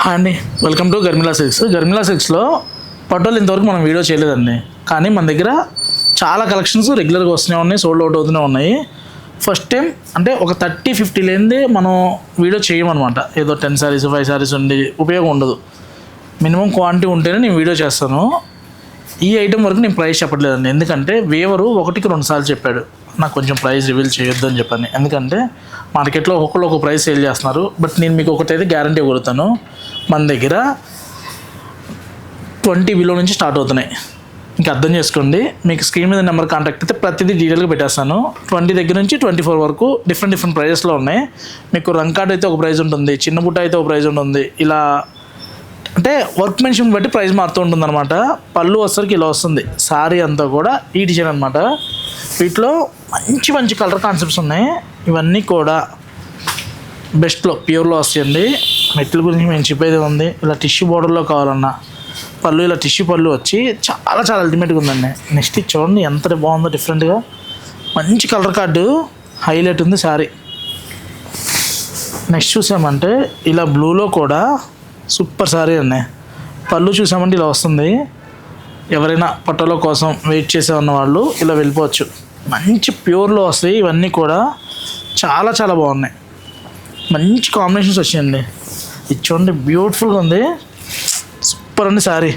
Hi అండి, welcome to గర్మిలా silks. గర్మిలా సిల్క్స్లో పట్టులు ఇంతవరకు మనం వీడియో చేయలేదండి. కానీ మన దగ్గర చాలా కలెక్షన్స్ రెగ్యులర్గా వస్తూనే ఉన్నాయి, సోల్డ్ అవుట్ అవుతూనే ఉన్నాయి. ఫస్ట్ టైం అంటే ఒక 30-50 లేనిదే మనం వీడియో చేయమన్నమాట. ఏదో 10 సారీస్ 5 సారీస్ ఉండి ఉపయోగం ఉండదు. మినిమం క్వాంటిటీ ఉంటేనే నేను వీడియో చేస్తాను. ఈ ఐటెం వరకు నేను ప్రైస్ చెప్పట్లేదండి, ఎందుకంటే వేవరు 1-2 సార్లు చెప్పాడు నాకు కొంచెం ప్రైస్ రివీల్ చేయొద్దు అని చెప్పని. ఎందుకంటే మార్కెట్లో ఒక్కొక్కరు ఒక ప్రైస్ సేల్ చేస్తున్నారు. బట్ నేను మీకు ఒకటైతే గ్యారంటీ ఇవ్వగలుగుతాను, మన దగ్గర 20 బిలో నుంచి స్టార్ట్ అవుతున్నాయి. ఇంకా అర్థం చేసుకోండి. మీకు స్క్రీన్ మీద నెంబర్ కాంటాక్ట్ అయితే ప్రతిదీ డీటెయిల్గా పెట్టేస్తాను. 20 దగ్గర నుంచి 24 వరకు డిఫరెంట్ ప్రైజెస్లో ఉన్నాయి. మీకు రంగ్ కార్డ్ అయితే ఒక ప్రైస్ ఉంటుంది, చిన్న బుట్ట అయితే ఒక ప్రైస్ ఉంటుంది. ఇలా అంటే వర్క్ మెన్షన్ బట్టి ప్రైస్ మారుతూ ఉంటుంది అనమాట. పళ్ళు వచ్చరికి ఇలా వస్తుంది. సారీ అంతా కూడా ఈ డిజైన్ అనమాట. వీటిలో మంచి కలర్ కాన్సెప్ట్స్ ఉన్నాయి. ఇవన్నీ కూడా బెస్ట్లో ప్యూర్లో వస్తాయండి. మెట్ల గురించి మేము చెప్పేది ఉంది. ఇలా టిష్యూ బోర్డర్లో కావాలన్నా పళ్ళు, ఇలా టిష్యూ పళ్ళు వచ్చి చాలా అల్టిమేట్గా ఉందండి. నెక్స్ట్ చూడండి ఎంత బాగుందో, డిఫరెంట్గా మంచి కలర్ కార్డు హైలైట్ ఉంది సారీ. నెక్స్ట్ చూసామంటే ఇలా బ్లూలో కూడా సూపర్ సారీ అండి. పళ్ళు చూసామంటే ఇలా వస్తుంది. ఎవరైనా పట్టుల కోసం వెయిట్ చేసే ఉన్న వాళ్ళు ఇలా వెళ్ళిపోవచ్చు. మంచి ప్యూర్లో వస్తాయి. ఇవన్నీ కూడా చాలా బాగున్నాయి. మంచి కాంబినేషన్స్ వచ్చాయండి. ఇది చూడండి బ్యూటిఫుల్గా ఉంది, సూపర్ అండి శారీ.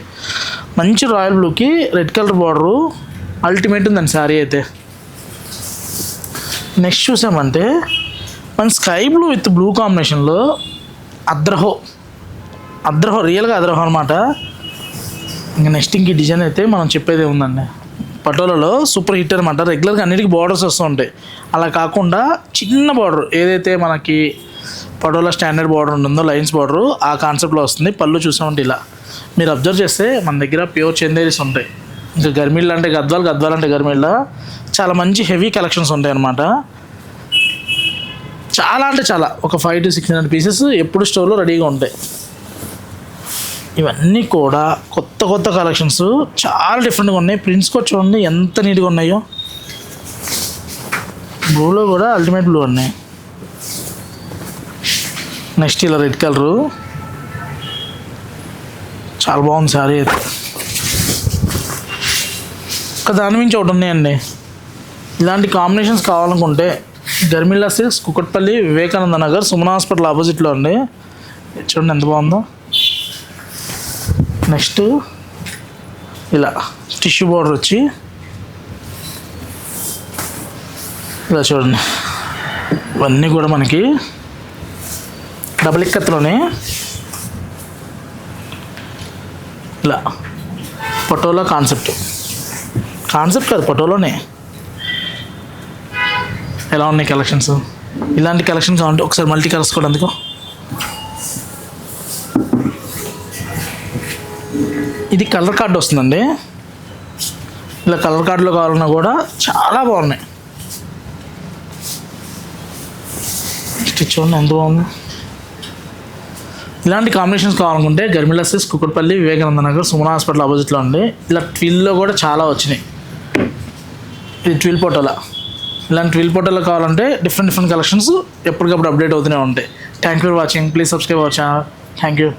మంచి రాయల్ బ్లూకి రెడ్ కలర్ బార్డరు అల్టిమేట్ ఉందండి శారీ అయితే. నెక్స్ట్ చూసామంటే మన స్కై బ్లూ విత్ బ్లూ కాంబినేషన్లో అద్రహో రియల్గా అద్రహో అనమాట. ఇంకా నెక్స్ట్ ఇంక డిజైన్ అయితే మనం చెప్పేదే ఉందండి. పటోలలో సూపర్ హిట్ అనమాట. రెగ్యులర్గా అన్నిటికీ బార్డర్స్ వస్తూ ఉంటాయి. అలా కాకుండా చిన్న బార్డర్ ఏదైతే మనకి పటోలా స్టాండర్డ్ బార్డర్ ఉంటుందో, లైన్స్ బార్డరు ఆ కాన్సెప్ట్లో వస్తుంది. పళ్ళు చూసామంటే ఇలా మీరు అబ్జర్వ్ చేస్తే మన దగ్గర ప్యూర్ చందేరీస్ ఉంటాయి. ఇంకా గర్మిళ్ళ అంటే గద్వాల్ అంటే గర్మిళ్ళ చాలా మంచి హెవీ కలెక్షన్స్ ఉంటాయి అన్నమాట. చాలా ఒక 500-600 పీసెస్ ఎప్పుడు స్టోర్లో రెడీగా ఉంటాయి. ఇవన్నీ కూడా కొత్త కలెక్షన్స్ చాలా డిఫరెంట్గా ఉన్నాయి. ప్రింట్స్ కూడా చూడండి ఎంత నీట్గా ఉన్నాయో. బ్లూలో కూడా అల్టిమేట్ బ్లూ ఉన్నాయి. నెక్స్ట్ ఇలా రెడ్ కలరు చాలా బాగుంది శారీ అయితే. ఒక దాని మించి ఒకటి ఉన్నాయండి. ఇలాంటి కాంబినేషన్స్ కావాలనుకుంటే గర్మిలా సిల్క్స్, కుకట్పల్లి, వివేకానంద నగర్, సుమన్ హాస్పిటల్ ఆపోజిట్లో అండి. చూడండి ఎంత బాగుందో. నెక్స్ట్ ఇలా టిష్యూ బార్డర్ వచ్చి ఇలా చూడండి. ఇవన్నీ కూడా మనకి డబుల్ ఇక్కత్లోనే ఇలా పటోలా కాన్సెప్ట్ కాదు, పటోలానే ఎలా ఉన్నాయి కలెక్షన్స్. ఇలాంటి కలెక్షన్స్ కావాలంటే ఒకసారి మల్టీ కలర్స్ కూడా అందుకో. ఇది కలర్ కార్డు వస్తుందండి. ఇలా కలర్ కార్డులో కావాలన్నా కూడా చాలా బాగున్నాయి. చూడండి ఎంత బాగుంది. ఇలాంటి కాంబినేషన్స్ కావాలనుకుంటే గర్మిలా సిల్క్స్, కుకట్పల్లి, వివేకానంద నగర్, సుమన్ హాస్పిటల్ ఆపోజిట్లో ఉంది. ఇలా ట్విల్లో కూడా చాలా వచ్చినాయి. ఇది ట్విల్ పటోలా. ఇలాంటి ట్విల్ పటోలా కావాలంటే డిఫరెంట్ కలెక్షన్స్ ఎప్పటికప్పుడు అప్డేట్ అవుతూనే ఉంటాయి. Thank you for watching. Please subscribe our channel. Thank you.